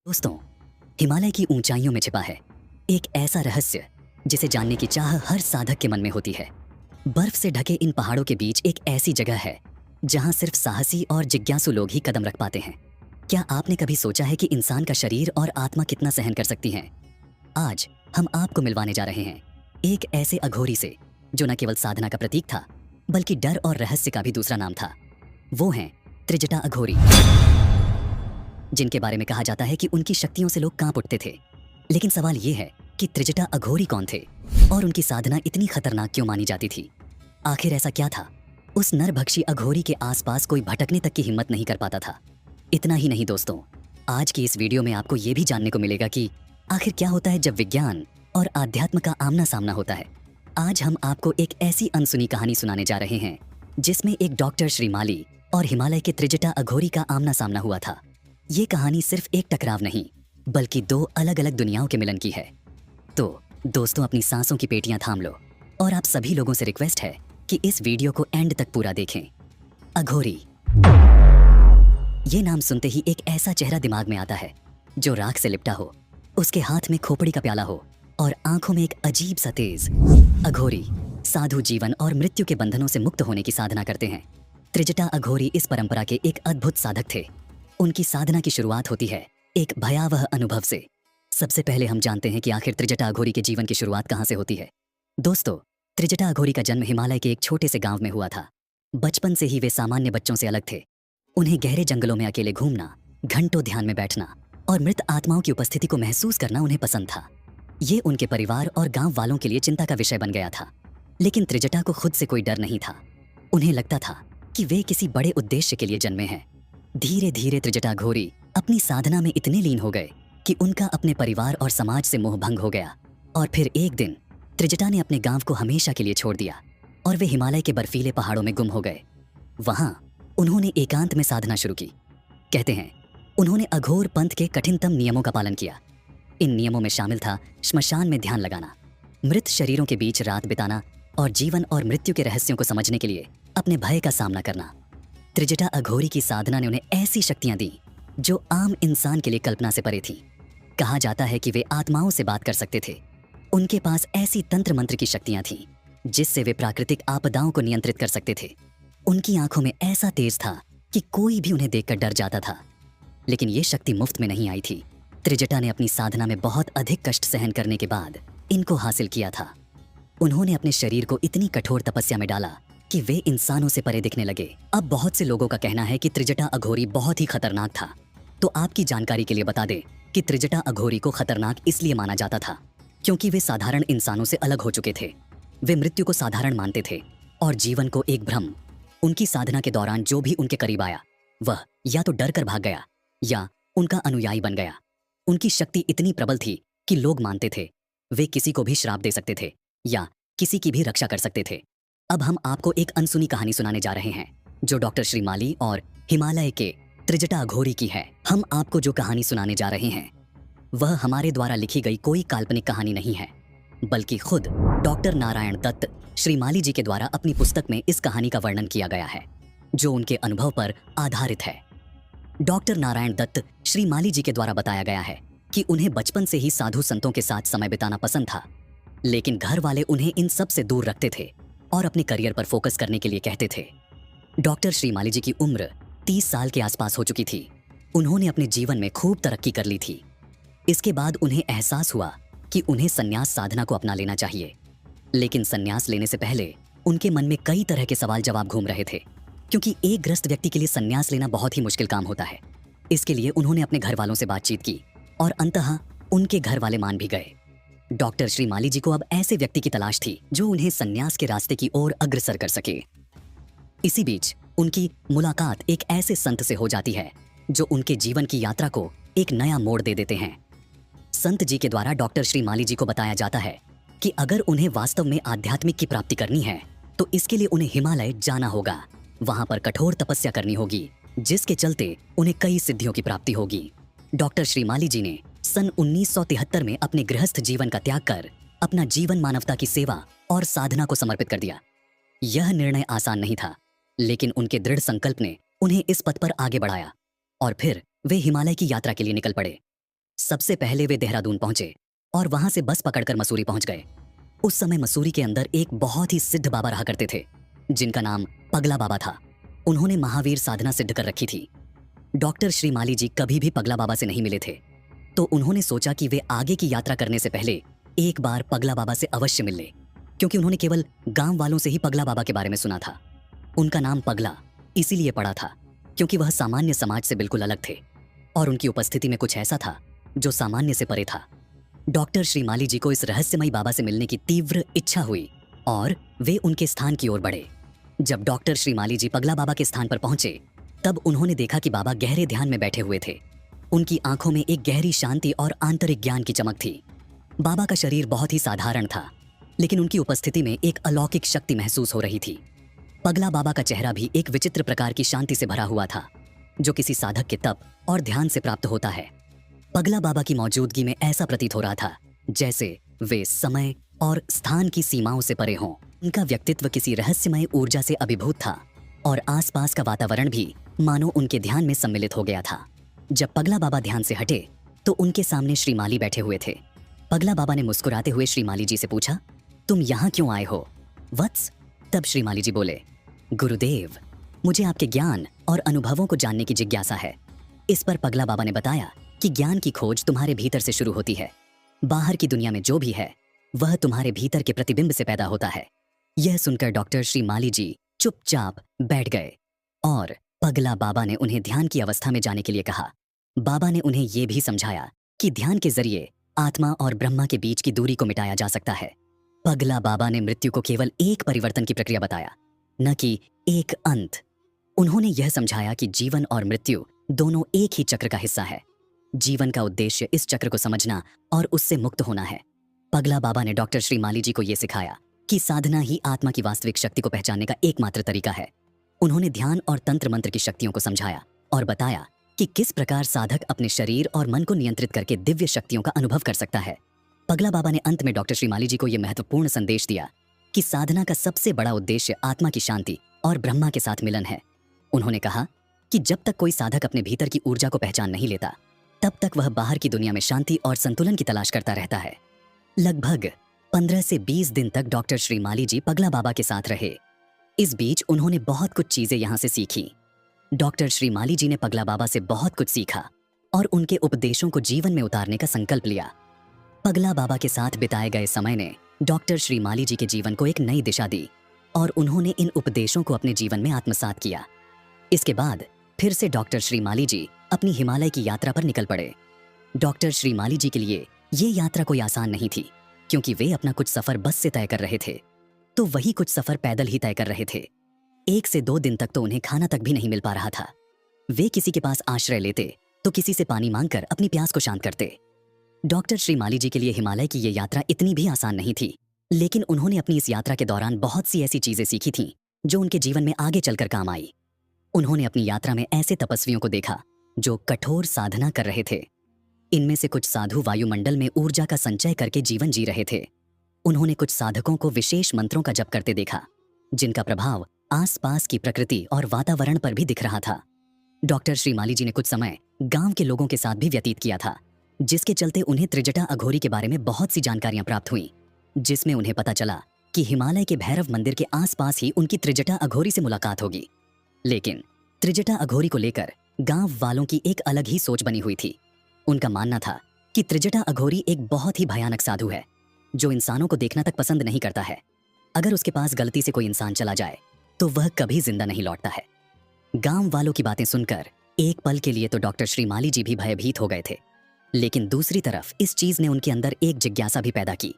दोस्तों, हिमालय की ऊंचाइयों में छिपा है एक ऐसा रहस्य जिसे जानने की चाह हर साधक के मन में होती है। बर्फ से ढके इन पहाड़ों के बीच एक ऐसी जगह है जहां सिर्फ साहसी और जिज्ञासु लोग ही कदम रख पाते हैं। क्या आपने कभी सोचा है कि इंसान का शरीर और आत्मा कितना सहन कर सकती हैं? आज हम आपको मिलवाने जा रहे हैं एक ऐसे अघोरी से जो न केवल साधना का प्रतीक था बल्कि डर और रहस्य का भी दूसरा नाम था। वो हैं त्रिजटा अघोरी, जिनके बारे में कहा जाता है कि उनकी शक्तियों से लोग कांप उठते थे। लेकिन सवाल ये है कि त्रिजटा अघोरी कौन थे और उनकी साधना इतनी खतरनाक क्यों मानी जाती थी? आखिर ऐसा क्या था? उस नरभक्षी अघोरी के आसपास कोई भटकने तक की हिम्मत नहीं कर पाता था। इतना ही नहीं दोस्तों, आज की इस वीडियो में आपको ये भी जानने को मिलेगा कि आखिर क्या होता है जब विज्ञान और आध्यात्म का आमना सामना होता है। आज हम आपको एक ऐसी अनसुनी कहानी सुनाने जा रहे हैं जिसमें एक डॉक्टर श्री माली और हिमालय के त्रिजटा अघोरी का आमना सामना हुआ था। ये कहानी सिर्फ एक टकराव नहीं बल्कि दो अलग अलग दुनियाओं के मिलन की है। तो दोस्तों, अपनी सांसों की पेटियां थाम लो और आप सभी लोगों से रिक्वेस्ट है कि इस वीडियो को एंड तक पूरा देखें। अघोरी, ये नाम सुनते ही एक ऐसा चेहरा दिमाग में आता है जो राख से लिपटा हो, उसके हाथ में खोपड़ी का प्याला हो और आंखों में एक अजीब सा तेज। अघोरी साधु जीवन और मृत्यु के बंधनों से मुक्त होने की साधना करते हैं। त्रिजटा अघोरी इस परंपरा के एक अद्भुत साधक थे। उनकी साधना की शुरुआत होती है एक भयावह अनुभव से। सबसे पहले हम जानते हैं कि आखिर त्रिजटा अघोरी के जीवन की शुरुआत कहां से होती है। दोस्तों, त्रिजटा अघोरी का जन्म हिमालय के एक छोटे से गांव में हुआ था। बचपन से ही वे सामान्य बच्चों से अलग थे। उन्हें गहरे जंगलों में अकेले घूमना, घंटों ध्यान में बैठना और मृत आत्माओं की उपस्थिति को महसूस करना उन्हें पसंद था। ये उनके परिवार और गांव वालों के लिए चिंता का विषय बन गया था। लेकिन त्रिजटा को खुद से कोई डर नहीं था। उन्हें लगता था कि वे किसी बड़े उद्देश्य के लिए जन्मे हैं। धीरे धीरे त्रिजटा अघोरी अपनी साधना में इतने लीन हो गए कि उनका अपने परिवार और समाज से मोह भंग हो गया। और फिर एक दिन त्रिजटा ने अपने गांव को हमेशा के लिए छोड़ दिया और वे हिमालय के बर्फीले पहाड़ों में गुम हो गए। वहां उन्होंने एकांत में साधना शुरू की। कहते हैं उन्होंने अघोर पंथ के कठिनतम नियमों का पालन किया। इन नियमों में शामिल था श्मशान में ध्यान लगाना, मृत शरीरों के बीच रात बिताना और जीवन और मृत्यु के रहस्यों को समझने के लिए अपने भय का सामना करना। त्रिजटा अघोरी की साधना ने उन्हें ऐसी शक्तियां दी जो आम इंसान के लिए कल्पना से परे थी। कहा जाता है कि वे आत्माओं से बात कर सकते थे। उनके पास ऐसी तंत्र मंत्र की शक्तियां थीं जिससे वे प्राकृतिक आपदाओं को नियंत्रित कर सकते थे। उनकी आंखों में ऐसा तेज था कि कोई भी उन्हें देखकर डर जाता था। लेकिन ये शक्ति मुफ्त में नहीं आई थी। त्रिजटा ने अपनी साधना में बहुत अधिक कष्ट सहन करने के बाद इनको हासिल किया था। उन्होंने अपने शरीर को इतनी कठोर तपस्या में डाला कि वे इंसानों से परे दिखने लगे। अब बहुत से लोगों का कहना है कि त्रिजटा अघोरी बहुत ही खतरनाक था। तो आपकी जानकारी के लिए बता दें कि त्रिजटा अघोरी को खतरनाक इसलिए माना जाता था क्योंकि वे साधारण इंसानों से अलग हो चुके थे। वे मृत्यु को साधारण मानते थे और जीवन को एक भ्रम। उनकी साधना के दौरान जो भी उनके करीब आया वह या तो डर कर भाग गया या उनका अनुयायी बन गया। उनकी शक्ति इतनी प्रबल थी कि लोग मानते थे वे किसी को भी श्राप दे सकते थे या किसी की भी रक्षा कर सकते थे। अब हम आपको एक अनसुनी कहानी सुनाने जा रहे हैं जो डॉक्टर श्री माली और हिमालय के त्रिजटा अघोरी की है। हम आपको जो कहानी सुनाने जा रहे हैं वह हमारे द्वारा लिखी गई कोई काल्पनिक कहानी नहीं है बल्कि खुद डॉक्टर नारायण दत्त श्री माली जी के द्वारा अपनी पुस्तक में इस कहानी का वर्णन किया गया है जो उनके अनुभव पर आधारित है। डॉक्टर नारायण दत्त श्री माली जी के द्वारा बताया गया है कि उन्हें बचपन से ही साधु संतों के साथ समय बिताना पसंद था। लेकिन घर वाले उन्हें इन सब से दूर रखते थे और अपने करियर पर फोकस करने के लिए कहते थे। डॉक्टर श्री माली जी की उम्र 30 साल के आसपास हो चुकी थी। उन्होंने अपने जीवन में खूब तरक्की कर ली थी। इसके बाद उन्हें एहसास हुआ कि उन्हें संन्यास साधना को अपना लेना चाहिए। लेकिन संन्यास लेने से पहले उनके मन में कई तरह के सवाल जवाब घूम रहे थे क्योंकि एक ग्रस्त व्यक्ति के लिए संन्यास लेना बहुत ही मुश्किल काम होता है। इसके लिए उन्होंने अपने घर वालों से बातचीत की और अंततः उनके घर वाले मान भी गए। डॉक्टर श्री माली जी को अब ऐसे व्यक्ति की तलाश थी जो उन्हें संन्यास के रास्ते की ओर अग्रसर कर सके। इसी बीच उनकी मुलाकात एक ऐसे संत से हो जाती है जो उनके जीवन की यात्रा को एक नया मोड़ दे देते हैं। संत जी के द्वारा डॉक्टर श्री माली जी को बताया जाता है कि अगर उन्हें वास्तव में आध्यात्मिक की प्राप्ति करनी है तो इसके लिए उन्हें हिमालय जाना होगा। वहां पर कठोर तपस्या करनी होगी जिसके चलते उन्हें कई सिद्धियों की प्राप्ति होगी। डॉक्टर श्री माली जी ने सन 1973 में अपने गृहस्थ जीवन का त्याग कर अपना जीवन मानवता की सेवा और साधना को समर्पित कर दिया। यह निर्णय आसान नहीं था लेकिन उनके दृढ़ संकल्प ने उन्हें इस पथ पर आगे बढ़ाया और फिर वे हिमालय की यात्रा के लिए निकल पड़े। सबसे पहले वे देहरादून पहुंचे और वहां से बस पकड़कर मसूरी पहुंच गए। उस समय मसूरी के अंदर एक बहुत ही सिद्ध बाबा रहा करते थे जिनका नाम पगला बाबा था। उन्होंने महावीर साधना सिद्ध कर रखी थी। डॉक्टर श्री माली जी कभी भी पगला बाबा से नहीं मिले थे, तो उन्होंने सोचा कि वे आगे की यात्रा करने से पहले एक बार पगला बाबा से अवश्य मिल ले, क्योंकि उन्होंने केवल गांव वालों से ही पगला बाबा के बारे में सुना था। उनका नाम पगला इसीलिए पड़ा था क्योंकि वह सामान्य समाज से बिल्कुल अलग थे और उनकी उपस्थिति में कुछ ऐसा था जो सामान्य से परे था। डॉक्टर श्री माली जी को इस रहस्यमयी बाबा से मिलने की तीव्र इच्छा हुई और वे उनके स्थान की ओर बढ़े। जब डॉक्टर श्री माली जी पगला बाबा के स्थान पर पहुंचे, तब उन्होंने देखा कि बाबा गहरे ध्यान में बैठे हुए थे। उनकी आंखों में एक गहरी शांति और आंतरिक ज्ञान की चमक थी। बाबा का शरीर बहुत ही साधारण था, लेकिन उनकी उपस्थिति में एक अलौकिक शक्ति महसूस हो रही थी। पगला बाबा का चेहरा भी एक विचित्र प्रकार की शांति से भरा हुआ था, जो किसी साधक के तप और ध्यान से प्राप्त होता है। पगला बाबा की मौजूदगी में ऐसा प्रतीत हो रहा था जैसे वे समय और स्थान की सीमाओं से परे हों। उनका व्यक्तित्व किसी रहस्यमय ऊर्जा से अभिभूत था और आसपास का वातावरण भी मानो उनके ध्यान में सम्मिलित हो गया था। जब पगला बाबा ध्यान से हटे तो उनके सामने श्री माली बैठे हुए थे। पगला बाबा ने मुस्कुराते हुए श्री माली जी से पूछा, तुम यहाँ क्यों आए हो वत्स? तब श्री माली जी बोले, गुरुदेव, मुझे आपके ज्ञान और अनुभवों को जानने की जिज्ञासा है। इस पर पगला बाबा ने बताया कि ज्ञान की खोज तुम्हारे भीतर से शुरू होती है। बाहर की दुनिया में जो भी है वह तुम्हारे भीतर के प्रतिबिंब से पैदा होता है। यह सुनकर डॉक्टर श्री माली जी चुपचाप बैठ गए और पगला बाबा ने उन्हें ध्यान की अवस्था में जाने के लिए कहा। बाबा ने उन्हें यह भी समझाया कि ध्यान के जरिए आत्मा और ब्रह्मा के बीच की दूरी को मिटाया जा सकता है। पगला बाबा ने मृत्यु को केवल एक परिवर्तन की प्रक्रिया बताया, न कि एक अंत। उन्होंने यह समझाया कि जीवन और मृत्यु दोनों एक ही चक्र का हिस्सा है। जीवन का उद्देश्य इस चक्र को समझना और उससे मुक्त होना है। पगला बाबा ने डॉक्टर श्री माली जी को यह सिखाया कि साधना ही आत्मा की वास्तविक शक्ति को पहचानने का एकमात्र तरीका है। उन्होंने ध्यान और तंत्र मंत्र की शक्तियों को समझाया और बताया कि किस प्रकार साधक अपने शरीर और मन को नियंत्रित करके दिव्य शक्तियों का अनुभव कर सकता है। पगला बाबा ने अंत में डॉक्टर श्री माली जी को यह महत्वपूर्ण संदेश दिया कि साधना का सबसे बड़ा उद्देश्य आत्मा की शांति और ब्रह्मा के साथ मिलन है। उन्होंने कहा कि जब तक कोई साधक अपने भीतर की ऊर्जा को पहचान नहीं लेता, तब तक वह बाहर की दुनिया में शांति और संतुलन की तलाश करता रहता है। लगभग 15 से 20 दिन तक डॉक्टर श्री माली जी पगला बाबा के साथ रहे। इस बीच उन्होंने बहुत कुछ चीजें यहाँ से सीखी। डॉक्टर श्री माली जी ने पगला बाबा से बहुत कुछ सीखा और उनके उपदेशों को जीवन में उतारने का संकल्प लिया। पगला बाबा के साथ बिताए गए समय ने डॉक्टर श्री माली जी के जीवन को एक नई दिशा दी और उन्होंने इन उपदेशों को अपने जीवन में आत्मसात किया। इसके बाद फिर से डॉक्टर श्री माली जी अपनी हिमालय की यात्रा पर निकल पड़े। डॉक्टर श्री माली जी के लिए ये यात्रा कोई आसान नहीं थी, क्योंकि वे अपना कुछ सफर बस से तय कर रहे थे, तो वही कुछ सफर पैदल ही तय कर रहे थे। 1 से 2 दिन तक तो उन्हें खाना तक भी नहीं मिल पा रहा था। वे किसी के पास आश्रय लेते तो किसी से पानी मांगकर अपनी प्यास को शांत करते। डॉक्टर श्री माली जी के लिए हिमालय की ये यात्रा इतनी भी आसान नहीं थी, लेकिन उन्होंने अपनी इस यात्रा के दौरान बहुत सी ऐसी चीजें सीखी थीं जो उनके जीवन में आगे चलकर काम आई। उन्होंने अपनी यात्रा में ऐसे तपस्वियों को देखा जो कठोर साधना कर रहे थे। इनमें से कुछ साधु वायुमंडल में ऊर्जा का संचय करके जीवन जी रहे थे। उन्होंने कुछ साधकों को विशेष मंत्रों का जप करते देखा, जिनका प्रभाव आसपास की प्रकृति और वातावरण पर भी दिख रहा था। डॉक्टर श्री माली जी ने कुछ समय गांव के लोगों के साथ भी व्यतीत किया था, जिसके चलते उन्हें त्रिजटा अघोरी के बारे में बहुत सी जानकारियां प्राप्त हुई, जिसमें उन्हें पता चला कि हिमालय के भैरव मंदिर के आसपास ही उनकी त्रिजटा अघोरी से मुलाकात होगी। लेकिन त्रिजटा अघोरी को लेकर गांव वालों की एक अलग ही सोच बनी हुई थी। उनका मानना था कि त्रिजटा अघोरी एक बहुत ही भयानक साधु है, जो इंसानों को देखना तक पसंद नहीं करता है। अगर उसके पास गलती से कोई इंसान चला जाए तो वह कभी जिंदा नहीं लौटता है। गांव वालों की बातें सुनकर एक पल के लिए तो डॉक्टर श्री माली जी भी भयभीत हो गए थे, लेकिन दूसरी तरफ इस चीज ने उनके अंदर एक जिज्ञासा भी पैदा की।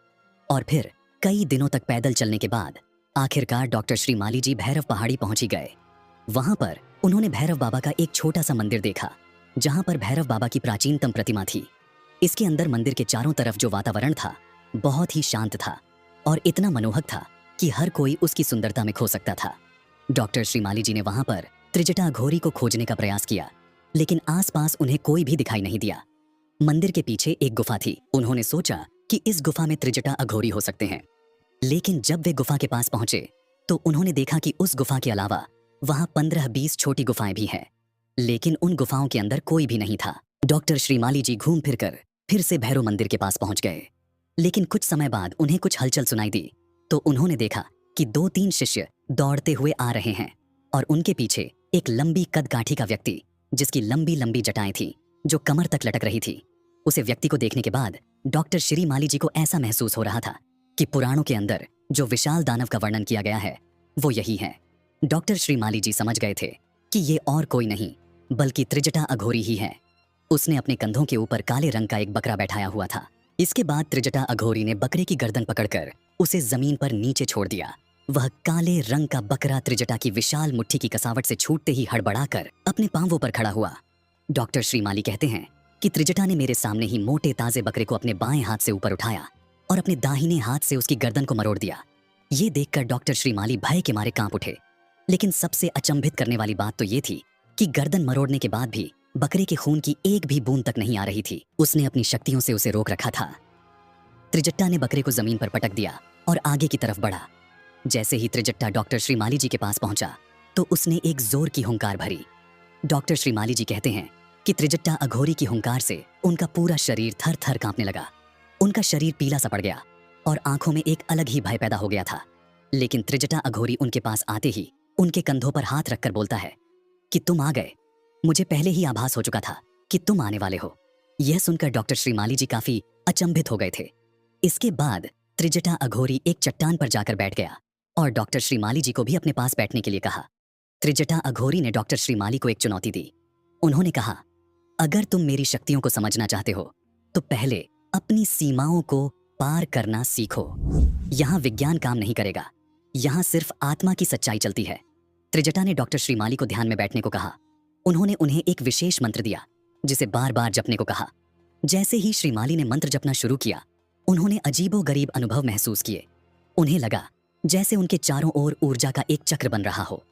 और फिर कई दिनों तक पैदल चलने के बाद आखिरकार डॉक्टर श्री माली जी भैरव पहाड़ी पहुंच ही गए। वहां पर उन्होंने भैरव बाबा का एक छोटा सा मंदिर देखा, जहां पर भैरव बाबा की प्राचीनतम प्रतिमा थी। इसके अंदर मंदिर के चारों तरफ जो वातावरण था बहुत ही शांत था और इतना मनोहक था कि हर कोई उसकी सुंदरता में खो सकता था। डॉक्टर श्री माली जी ने वहां पर त्रिजटा अघोरी को खोजने का प्रयास किया, लेकिन आसपास उन्हें कोई भी दिखाई नहीं दिया। मंदिर के पीछे एक गुफा थी। उन्होंने सोचा कि इस गुफा में त्रिजटा अघोरी हो सकते हैं, लेकिन जब वे गुफा के पास पहुंचे तो उन्होंने देखा कि उस गुफा के अलावा वहां 15-20 छोटी गुफाएं भी हैं, लेकिन उन गुफाओं के अंदर कोई भी नहीं था। डॉक्टर श्री माली जी घूम फिरकर फिर से भैरव मंदिर के पास पहुंच गए। लेकिन कुछ समय बाद उन्हें कुछ हलचल सुनाई दी तो उन्होंने देखा कि 2-3 शिष्य दौड़ते हुए आ रहे हैं और उनके पीछे एक लंबी कदकाठी का व्यक्ति, जिसकी लंबी लंबी जटाएं थीं जो कमर तक लटक रही थी। उसे व्यक्ति को देखने के बाद डॉक्टर श्रीमाली जी को ऐसा महसूस हो रहा था कि पुराणों के अंदर जो विशाल दानव का वर्णन किया गया है वो यही है। डॉक्टर श्रीमाली जी समझ गए थे कि ये और कोई नहीं बल्कि त्रिजटा अघोरी ही है। उसने अपने कंधों के ऊपर काले रंग का एक बकरा बैठाया हुआ था। इसके बाद त्रिजटा अघोरी ने बकरे की गर्दन पकड़कर उसे जमीन पर नीचे छोड़ दिया। वह काले रंग का बकरा त्रिजटा की विशाल मुट्ठी की कसावट से छूटते ही हड़बड़ाकर अपने पांवों पर खड़ा हुआ। डॉक्टर श्रीमाली कहते हैं कि त्रिजटा ने मेरे सामने ही मोटे ताजे बकरे को अपने बाएं हाथ से ऊपर उठाया और अपने दाहिने हाथ से उसकी गर्दन को मरोड़ दिया। ये देखकर डॉक्टर श्रीमाली भय के मारे कांप उठे। लेकिन सबसे अचंभित करने वाली बात तो ये थी कि गर्दन मरोड़ने के बाद भी बकरे के खून की एक भी बूंद तक नहीं आ रही थी। उसने अपनी शक्तियों से उसे रोक रखा था। त्रिजट्टा ने बकरे को जमीन पर पटक दिया और आगे की तरफ बढ़ा। जैसे ही त्रिजट्टा डॉक्टर श्रीमाली जी के पास पहुंचा तो उसने एक जोर की हुंकार भरी। डॉक्टर श्रीमाली जी कहते हैं कि त्रिजट्टा अघोरी की हुंकार से उनका पूरा शरीर थर थर कांपने लगा। उनका शरीर पीला सा पड़ गया और आंखों में एक अलग ही भय पैदा हो गया था। लेकिन त्रिजटा अघोरी उनके पास आते ही उनके कंधों पर हाथ रखकर बोलता है कि तुम आ गए, मुझे पहले ही आभास हो चुका था कि तुम आने वाले हो। यह सुनकर डॉक्टर श्रीमाली जी काफी अचंभित हो गए थे। इसके बाद त्रिजटा अघोरी एक चट्टान पर जाकर बैठ गया और डॉक्टर श्रीमाली जी को भी अपने पास बैठने के लिए कहा। त्रिजटा अघोरी ने डॉक्टर श्रीमाली को एक चुनौती दी। उन्होंने कहा, अगर तुम मेरी शक्तियों को समझना चाहते हो तो पहले अपनी सीमाओं को पार करना सीखो। यहां विज्ञान काम नहीं करेगा, यहां सिर्फ आत्मा की सच्चाई चलती है। त्रिजटा ने डॉक्टर श्रीमाली को ध्यान में बैठने को कहा। उन्होंने उन्हें एक विशेष मंत्र दिया जिसे बार बार जपने को कहा। जैसे ही श्रीमाली ने मंत्र जपना शुरू किया उन्होंने अजीबोगरीब अनुभव महसूस किए। उन्हें लगा जैसे उनके चारों ओर ऊर्जा का एक चक्र बन रहा हो।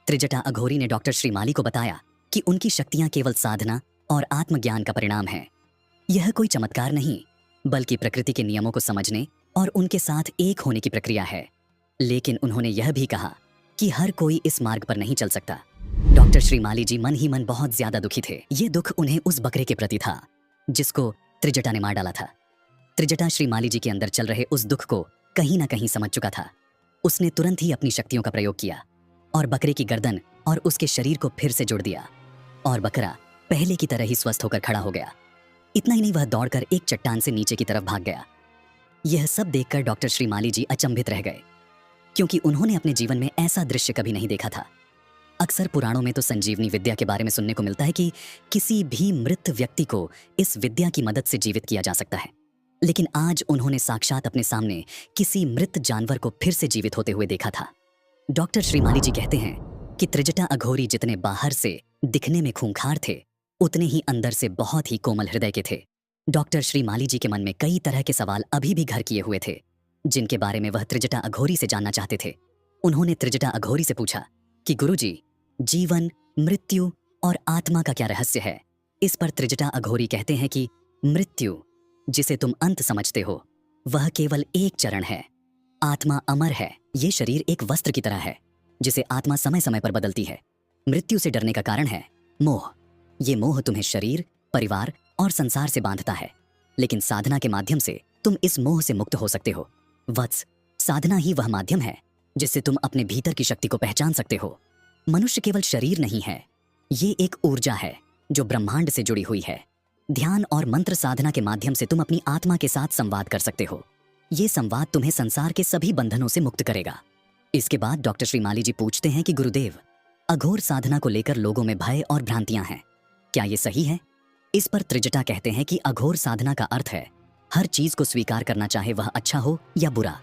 त्रिजटा अघोरी ने डॉक्टर श्रीमाली को बताया कि उनकी शक्तियां केवल साधना और आत्मज्ञान का परिणाम है। यह कोई चमत्कार नहीं बल्कि प्रकृति के नियमों को समझने और उनके साथ एक होने की प्रक्रिया है। लेकिन उन्होंने यह भी कहा कि हर कोई इस मार्ग पर नहीं चल सकता। डॉक्टर श्रीमाली जी मन ही मन बहुत ज्यादा दुखी थे। ये दुख उन्हें उस बकरे के प्रति था जिसको त्रिजटा ने मार डाला था। त्रिजटा श्रीमाली जी के अंदर चल रहे उस दुख को कहीं ना कहीं समझ चुका था। उसने तुरंत ही अपनी शक्तियों का प्रयोग किया और बकरे की गर्दन और उसके शरीर को फिर से जोड़ दिया और बकरा पहले की तरह ही स्वस्थ होकर खड़ा हो गया। इतना ही नहीं, वह दौड़कर एक चट्टान से नीचे की तरफ भाग गया। यह सब देखकर डॉक्टर श्रीमाली जी अचंभित रह गए क्योंकि उन्होंने अपने जीवन में ऐसा दृश्य कभी नहीं देखा था। अक्सर पुराणों में तो संजीवनी विद्या के बारे में सुनने को मिलता है कि किसी भी मृत व्यक्ति को इस विद्या की मदद से जीवित किया जा सकता है। लेकिन आज उन्होंने साक्षात अपने सामने किसी मृत जानवर को फिर से जीवित होते हुए देखा था। डॉक्टर श्रीमाली जी कहते हैं कि त्रिजटा अघोरी जितने बाहर से दिखने में खूंखार थे उतने ही अंदर से बहुत ही कोमल हृदय के थे। डॉक्टर श्रीमाली जी के मन में कई तरह के सवाल अभी भी घर किए हुए थे जिनके बारे में वह त्रिजटा अघोरी से जानना चाहते थे। उन्होंने त्रिजटा अघोरी से पूछा कि गुरुजी, जीवन, मृत्यु और आत्मा का क्या रहस्य है। इस पर त्रिजटा अघोरी कहते हैं कि मृत्यु, जिसे तुम अंत समझते हो, वह केवल एक चरण है। आत्मा अमर है। ये शरीर एक वस्त्र की तरह है जिसे आत्मा समय समय पर बदलती है। मृत्यु से डरने का कारण है मोह। ये मोह तुम्हें शरीर, परिवार और संसार से बांधता है। लेकिन साधना के माध्यम से तुम इस मोह से मुक्त हो सकते हो। वत्स, साधना ही वह माध्यम है जिससे तुम अपने भीतर की शक्ति को पहचान सकते हो। मनुष्य केवल शरीर नहीं है, ये एक ऊर्जा है जो ब्रह्मांड से जुड़ी हुई है। ध्यान और मंत्र साधना के माध्यम से तुम अपनी आत्मा के साथ संवाद कर सकते हो। ये संवाद तुम्हें संसार के सभी बंधनों से मुक्त करेगा। इसके बाद डॉक्टर श्रीमाली जी पूछते हैं कि गुरुदेव, अघोर साधना को लेकर लोगों में भय और भ्रांतियां हैं, क्या ये सही है? इस पर त्रिजटा कहते हैं कि अघोर साधना का अर्थ है हर चीज को स्वीकार करना, चाहे वह अच्छा हो या बुरा।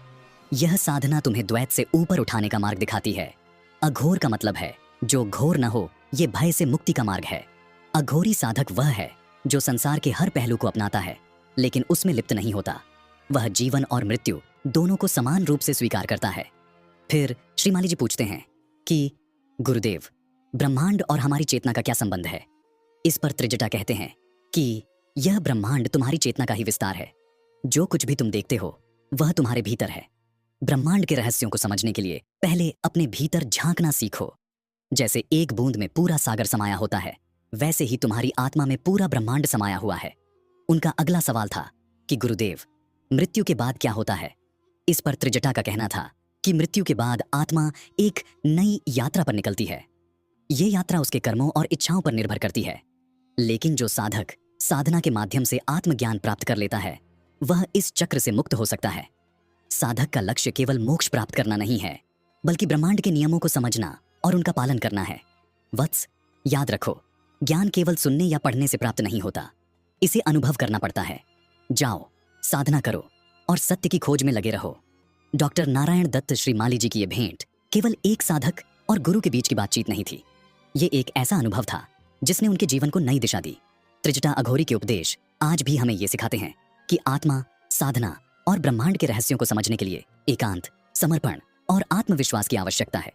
यह साधना तुम्हें द्वैत से ऊपर उठाने का मार्ग दिखाती है। अघोर का मतलब है जो घोर न हो। ये भय से मुक्ति का मार्ग है। अघोरी साधक वह है जो संसार के हर पहलू को अपनाता है लेकिन उसमें लिप्त नहीं होता। वह जीवन और मृत्यु दोनों को समान रूप से स्वीकार करता है। फिर श्रीमाली जी पूछते हैं कि गुरुदेव, ब्रह्मांड और हमारी चेतना का क्या संबंध है? इस पर त्रिजटा कहते हैं कि यह ब्रह्मांड तुम्हारी चेतना का ही विस्तार है। जो कुछ भी तुम देखते हो वह तुम्हारे भीतर है। ब्रह्मांड के रहस्यों को समझने के लिए पहले अपने भीतर झांकना सीखो। जैसे एक बूंद में पूरा सागर समाया होता है, वैसे ही तुम्हारी आत्मा में पूरा ब्रह्मांड समाया हुआ है। उनका अगला सवाल था कि गुरुदेव, मृत्यु के बाद क्या होता है? इस पर त्रिजटा का कहना था कि मृत्यु के बाद आत्मा एक नई यात्रा पर निकलती है। ये यात्रा उसके कर्मों और इच्छाओं पर निर्भर करती है, लेकिन जो साधक साधना के माध्यम से आत्मज्ञान प्राप्त कर लेता है वह इस चक्र से मुक्त हो सकता है। साधक का लक्ष्य केवल मोक्ष प्राप्त करना नहीं है, बल्कि ब्रह्मांड के नियमों को समझना और उनका पालन करना है। वत्स, याद रखो, ज्ञान केवल सुनने या पढ़ने से प्राप्त नहीं होता, इसे अनुभव करना पड़ता है। जाओ, साधना करो और सत्य की खोज में लगे रहो। डॉक्टर नारायण दत्त श्रीमाली जी की ये भेंट केवल एक साधक और गुरु के बीच की बातचीत नहीं थी। ये एक ऐसा अनुभव था जिसने उनके जीवन को नई दिशा दी। त्रिजटा अघोरी के उपदेश आज भी हमें ये सिखाते हैं कि आत्मा, साधना और ब्रह्मांड के रहस्यों को समझने के लिए एकांत, समर्पण और आत्मविश्वास की आवश्यकता है।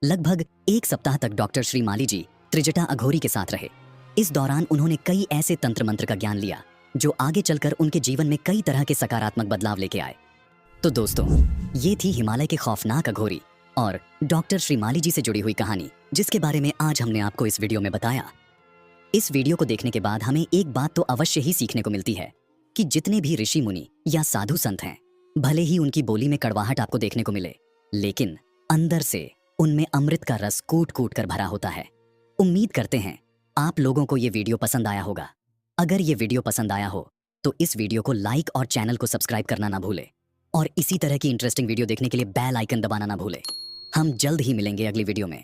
लगभग 1 सप्ताह तक डॉक्टर श्रीमाली जी त्रिजटा अघोरी के साथ रहे। इस दौरान उन्होंने कई ऐसे तंत्र मंत्र का ज्ञान लिया जो आगे चलकर उनके जीवन में कई तरह के सकारात्मक बदलाव लेके आए। तो दोस्तों, ये थी हिमालय के खौफनाक अघोरी और डॉक्टर श्रीमाली जी से जुड़ी हुई कहानी, जिसके बारे में आज हमने आपको इस वीडियो में बताया। इस वीडियो को देखने के बाद हमें एक बात तो अवश्य ही सीखने को मिलती है कि जितने भी ऋषि मुनि या साधु संत हैं, भले ही उनकी बोली में कड़वाहट आपको देखने को मिले, लेकिन अंदर से उनमें अमृत का रस कूट कूट कर भरा होता है। उम्मीद करते हैं आप लोगों को ये वीडियो पसंद आया होगा। अगर ये वीडियो पसंद आया हो तो इस वीडियो को लाइक और चैनल को सब्सक्राइब करना ना भूले, और इसी तरह की इंटरेस्टिंग वीडियो देखने के लिए बेल आइकन दबाना ना भूले। हम जल्द ही मिलेंगे अगली वीडियो में।